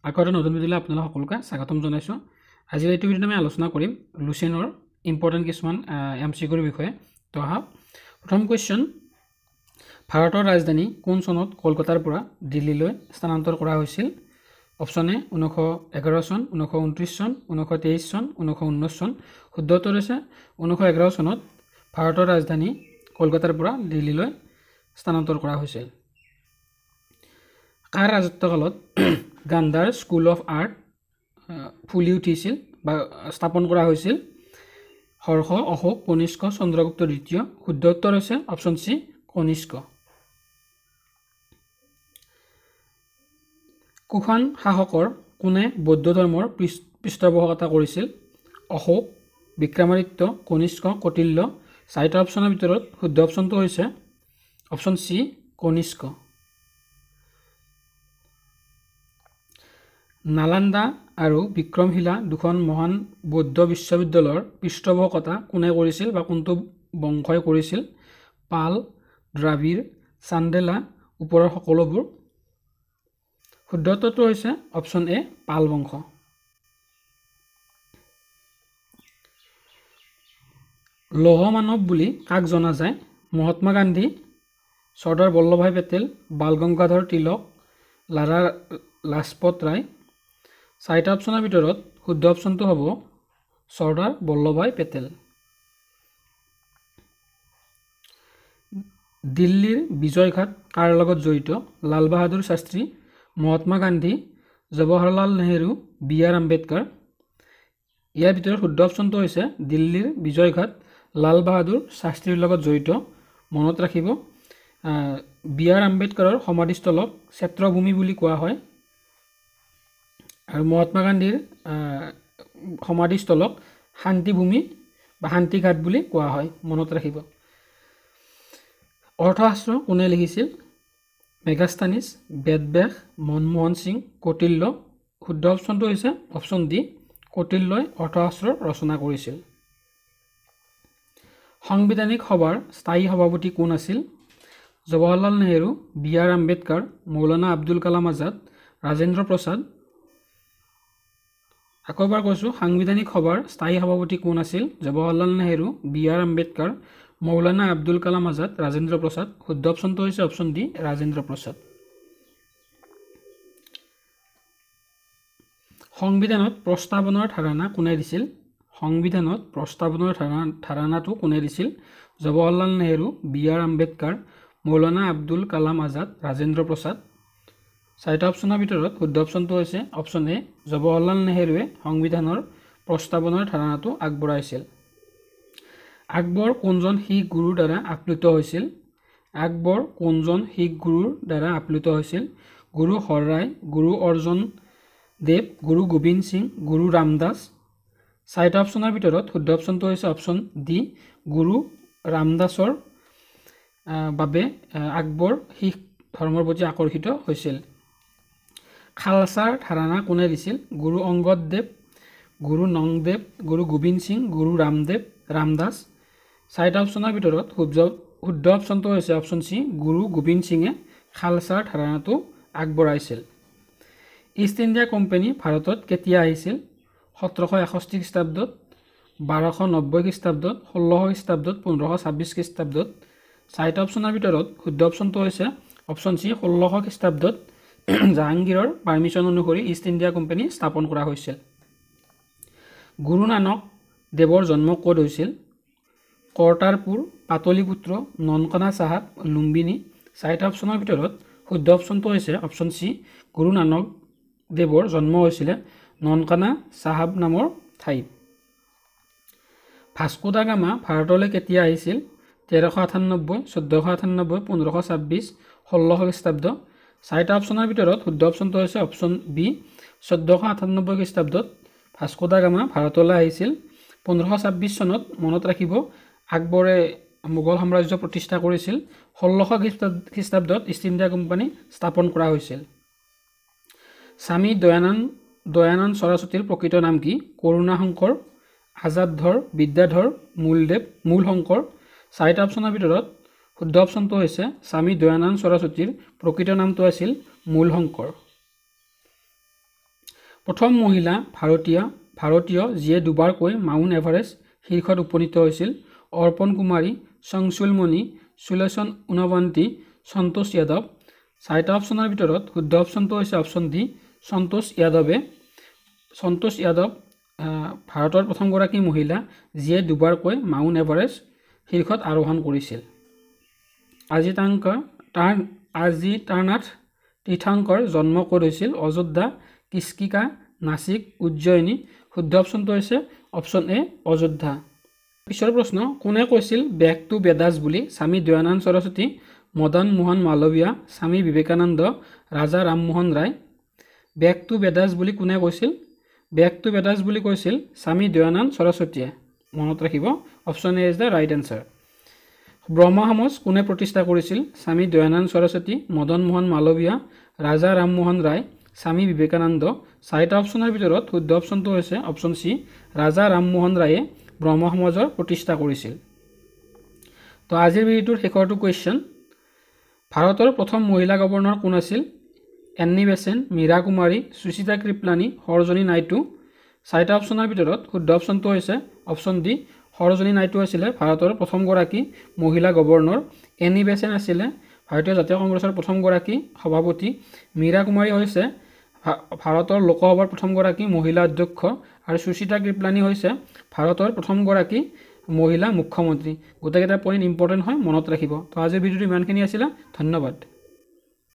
আকৌ এটা নতুন ভিডিঅ'লৈ আপোনালোক সকলোকে স্বাগতম জনাইছোঁ। আজিৰ এইটো ভিডিঅ'ত আমি আলোচনা কৰিম লুচেনৰ ইম্পৰ্টেণ্ট কিছুমান MCQৰ বিষয়ে। তো আহক, প্ৰথম কুৱেশ্যন, ভাৰতৰ ৰাজধানী কোন চনত কলকাতাৰ পৰা দিল্লীলৈ স্থানান্তৰ কৰা হৈছিল? অপশ্যন এ 1911 চন, 1929 চন, 1923 চন, 1919 চন। শুদ্ধ উত্তৰ হৈছে 1911 চনত ভাৰতৰ ৰাজধানী কলকাতাৰ পৰা দিল্লীলৈ স্থানান্তৰ কৰা হৈছিল। কাৰ ৰাজত্বকালত গান্ধাৰ স্কুল অফ আৰ্ট ফুলি উঠিছিল বা স্থাপন কৰা হৈছিল? হৰ্ষ, অশোক, কনিষ্ক, চন্দ্ৰগুপ্ত দ্বিতীয়। শুদ্ধ উত্তৰ হৈছে অপশ্যন চি, কনিষ্ক। কুষাণ শাসকৰ কোনে বৌদ্ধ ধৰ্মৰ পৃষ্ঠপোষকতা কৰিছিল? অশোক, বিক্ৰমাদিত্য, কনিষ্ক, কৌটিল্য। চাৰিটা অপশ্যনৰ ভিতৰত শুদ্ধ অপশ্যনটো হৈছে অপশ্যন চি, কনিষ্ক। নালান্দা আৰু বিক্ৰমশিলা দুখন মহান বৌদ্ধ বিশ্ববিদ্যালয়ৰ পৃষ্ঠপোষকতা কোনে কৰিছিল বা কোনটো বংশই কৰিছিল? পাল, দ্ৰাবিড়, চান্দেলা, ওপৰৰ সকলোবোৰ। শুদ্ধ উত্তৰটো হৈছে অপশ্যন এ, পাল বংশ। লৌহ মানৱ বুলি কাক জনা যায়? মহাত্মা গান্ধী, চৰ্দাৰ বল্লভভাই পেটেল, বাল গংগাধৰ তিলক, লালা লাজপত ৰায়। চাৰিটা অপশ্যনৰ ভিতৰত শুদ্ধ অপশ্যনটো হ'ব চৰ্দাৰ বল্লভভাই পেটেল। দিল্লীৰ বিজয়ঘাট কাৰ লগত জড়িত? লাল বাহাদুৰ শাস্ত্ৰী, মহাত্মা গান্ধী, জৱাহৰলাল নেহেৰু, B.R. আম্বেদকাৰ। ইয়াৰ ভিতৰত শুদ্ধ অপশ্যনটো হৈছে দিল্লীৰ বিজয়ঘাট লাল বাহাদুৰ শাস্ত্ৰীৰ লগত জড়িত। মনত ৰাখিব, B.R. আম্বেদকাৰৰ সমাধিস্থলক ক্ষেত্ৰভূমি বুলি কোৱা হয় আৰু মহাত্মা গান্ধীৰ সমাধিস্থলক শান্তিভূমি বা শান্তিঘাট বুলি কোৱা হয়। মনত ৰাখিব। অৰ্থশাস্ত্ৰ কোনে লিখিছিল? মেগাস্থানিছ, বেদব্যাস, মনমোহন সিং, কৌটিল্য। শুদ্ধ অপশ্যনটো হৈছে অপশ্যন ডি, কৌটিল্যই অৰ্থশাস্ত্ৰ ৰচনা কৰিছিল। সাংবিধানিক সভাৰ স্থায়ী সভাপতি কোন আছিল? জৱাহৰলাল নেহেৰু, B.R. আম্বেদকাৰ, মৌলানা আব্দুল কালাম আজাদ, ৰাজেন্দ্ৰ প্ৰসাদ। আকৌ এবাৰ কৈছোঁ, সাংবিধানিক সভাৰ স্থায়ী সভাপতি কোন আছিল? জৱাহৰলাল নেহেৰু, B.R. আম্বেদকাৰ, মৌলানা আব্দুল কালাম আজাদ, ৰাজেন্দ্ৰ প্ৰসাদ। শুদ্ধ অপশ্যনটো হৈছে অপশ্যন ডি, ৰাজেন্দ্ৰ প্ৰসাদ। সংবিধানত প্ৰস্তাৱনাৰ ধাৰণা কোনে দিছিল? সংবিধানত প্ৰস্তাৱনাৰ ধাৰণাটো কোনে দিছিল? জৱাহৰলাল নেহেৰু, B.R. আম্বেদকাৰ, মৌলানা আব্দুল কালাম আজাদ, ৰাজেন্দ্ৰ প্ৰসাদ। চাৰিটা অপশ্যনৰ ভিতৰত শুদ্ধ অপশ্যনটো হৈছে অপশ্যন এ, জৱাহৰলাল নেহেৰুৱে সংবিধানৰ প্ৰস্তাৱনাৰ ধাৰণাটো আগবঢ়াইছিল। আকবৰ কোনজন শিখ গুৰুৰ দ্বাৰা আপ্লুত হৈছিল? আকবৰ কোনজন শিখ গুৰুৰ দ্বাৰা আপ্লুত হৈছিল? গুৰু হৰৰাই, গুৰু অৰ্জন দেৱ, গুৰু গোবিন্দ সিং, গুৰু ৰামদাস। চাৰিটা অপশ্যনৰ ভিতৰত শুদ্ধ অপশ্যনটো হৈছে অপশ্যন ডি, গুৰু ৰামদাসৰ বাবে আকবৰ শিখ ধৰ্মৰ প্ৰতি আকৰ্ষিত হৈছিল। খালছাৰ ধাৰণা কোনে দিছিল? গুৰু অংগদ দেৱ, গুৰু নংদেৱ, গুৰু গোবিন্দ সিং, গুৰু ৰামদাস। চাৰিটা অপশ্যনৰ ভিতৰত শুদ্ধ অপশ্যনটো হৈছে অপশ্যন চি, গুৰু গোবিন্দ সিঙে খালছাৰ ধাৰণাটো আগবঢ়াইছিল। ইষ্ট ইণ্ডিয়া কোম্পানী ভাৰতত কেতিয়া আহিছিল? 1761 খ্ৰীষ্টাব্দত, 1290 খ্ৰীষ্টাব্দত, 1600 খ্ৰীষ্টাব্দত, 1526 খ্ৰীষ্টাব্দত। চাৰিটা অপশ্যনৰ ভিতৰত শুদ্ধ অপশ্যনটো হৈছে অপশ্যন চি, 1600 খ্ৰীষ্টাব্দত জাহাংগীৰৰ পাৰ্মিশ্যন অনুসৰি ইষ্ট ইণ্ডিয়া কোম্পানী স্থাপন কৰা হৈছিল। গুৰু নানক দেৱৰ জন্ম ক'ত হৈছিল? কৰ্টাৰপুৰ, পাটলিপুত্ৰ, ননকানা চাহাব, লুম্বিনী। চাৰিটা অপশ্যনৰ ভিতৰত শুদ্ধ অপশ্যনটো হৈছে অপশ্যন চি, গুৰু নানক দেৱৰ জন্ম হৈছিলে ননকানা চাহাব নামৰ ঠাইত। ভাস্কো দা গামা ভাৰতলৈ কেতিয়া আহিছিল? 1398, 1498, 1526, 1600 খ্ৰীষ্টাব্দ। চাৰিটা অপশ্যনৰ ভিতৰত শুদ্ধ অপশ্যনটো হৈছে অপশ্যন বি, 1498 খ্ৰীষ্টাব্দত ভাস্কো দা গামা ভাৰতলৈ আহিছিল। 1526 চনত মনত ৰাখিব আকবৰে মোগল সাম্ৰাজ্য প্ৰতিষ্ঠা কৰিছিল। 1600 খ্ৰীষ্টাব্দত ইষ্ট ইণ্ডিয়া কোম্পানী স্থাপন কৰা হৈছিল। স্বামী দয়ানন্দ সৰস্বতীৰ প্ৰকৃত নাম কি? কৰুণাশংকৰ, আজাদধৰ, বিদ্যাধৰ, মূল শংকৰ। চাৰিটা অপশ্যনৰ ভিতৰত শুদ্ধ অপশ্যনটো হৈছে স্বামী দয়ানন্দ সৰস্বতীৰ প্ৰকৃত নামটো আছিল মূল শংকৰ। প্ৰথম মহিলা ভাৰতীয় যিয়ে দুবাৰকৈ মাউণ্ট এভাৰেষ্ট শীৰ্ষত উপনীত হৈছিল। অৰ্পণ কুমাৰী, চংচুলমণি, সুলোচন উনৱন্তি, সন্তোষ যাদৱ। 4টা অপশ্যনৰ ভিতৰত শুদ্ধ অপশ্যনটো হৈছে অপশ্যন ডি, সন্তোষ যাদৱে। সন্তোষ যাদৱ ভাৰতৰ প্ৰথমগৰাকী মহিলা যিয়ে দুবাৰকৈ মাউণ্ট এভাৰেষ্ট শীৰ্ষত আৰোহণ কৰিছিল। আজি তাৰনাথ তীৰ্থংকৰ জন্ম ক'ত হৈছিল? অযোধ্যা, কিষ্কিকা, নাছিক, উজ্জয়িনী। শুদ্ধ অপশ্যনটো হৈছে অপশ্যন এ, অযোধ্যা। পিছৰ প্ৰশ্ন, কোনে কৈছিল বেক টু বেদাস বুলি? স্বামী দয়ানন্দ সৰস্বতী, মদন মোহন মালৱীয়া, স্বামী বিবেকানন্দ, ৰাজা ৰামমোহন ৰায়। বেক টু বেদাস বুলি কোনে কৈছিল? বেক টু বেদাস বুলি কৈছিল স্বামী দয়ানন্দ সৰস্বতীয়ে। মনত ৰাখিব, option A is the right answer. Brahmo Samaj কোনে প্ৰতিষ্ঠা কৰিছিল? স্বামী দয়ানন্দ সৰস্বতী, মদন মোহন মালৱীয়া, ৰাজা ৰামমোহন ৰায়, স্বামী বিবেকানন্দ। 4টা অপশ্যনৰ ভিতৰত শুদ্ধ অপশ্যনটো হৈছে অপশ্যন চি, ৰাজা ৰামমোহন ৰায়ে ব্ৰহ্ম সমাজৰ প্ৰতিষ্ঠা কৰিছিল। তো আজিৰ ভিডিঅ'টোৰ শেষৰটো কুৱেশ্যন, ভাৰতৰ প্ৰথম মহিলা গভৰ্ণৰ কোন আছিল? এন্নি বেচেণ্ট, মীৰা কুমাৰী, সুচিতা কৃপলানী, সৰোজিনী নাইডু। 4টা অপশ্যনৰ ভিতৰত শুদ্ধ অপশ্যনটো হৈছে অপশ্যন ডি, সৰোজিনী নাইডু আছিলে ভাৰতৰ প্ৰথমগৰাকী মহিলা গভৰ্ণৰ। এন্নি বেচেণ্ট আছিলে ভাৰতীয় জাতীয় কংগ্ৰেছৰ প্ৰথমগৰাকী সভাপতি। মীৰা কুমাৰী হৈছে ভাৰতৰ লোকসভাৰ প্ৰথমগৰাকী মহিলা অধ্যক্ষ। আৰু সুচিতা কৃপলানী হৈছে ভাৰতৰ প্ৰথমগৰাকী মহিলা মুখ্যমন্ত্ৰী। গোটেইকেইটা পইণ্ট ইম্পৰ্টেণ্ট হয়, মনত ৰাখিব। তো আজিৰ ভিডিঅ'টো ইমানখিনি আছিলে, ধন্যবাদ।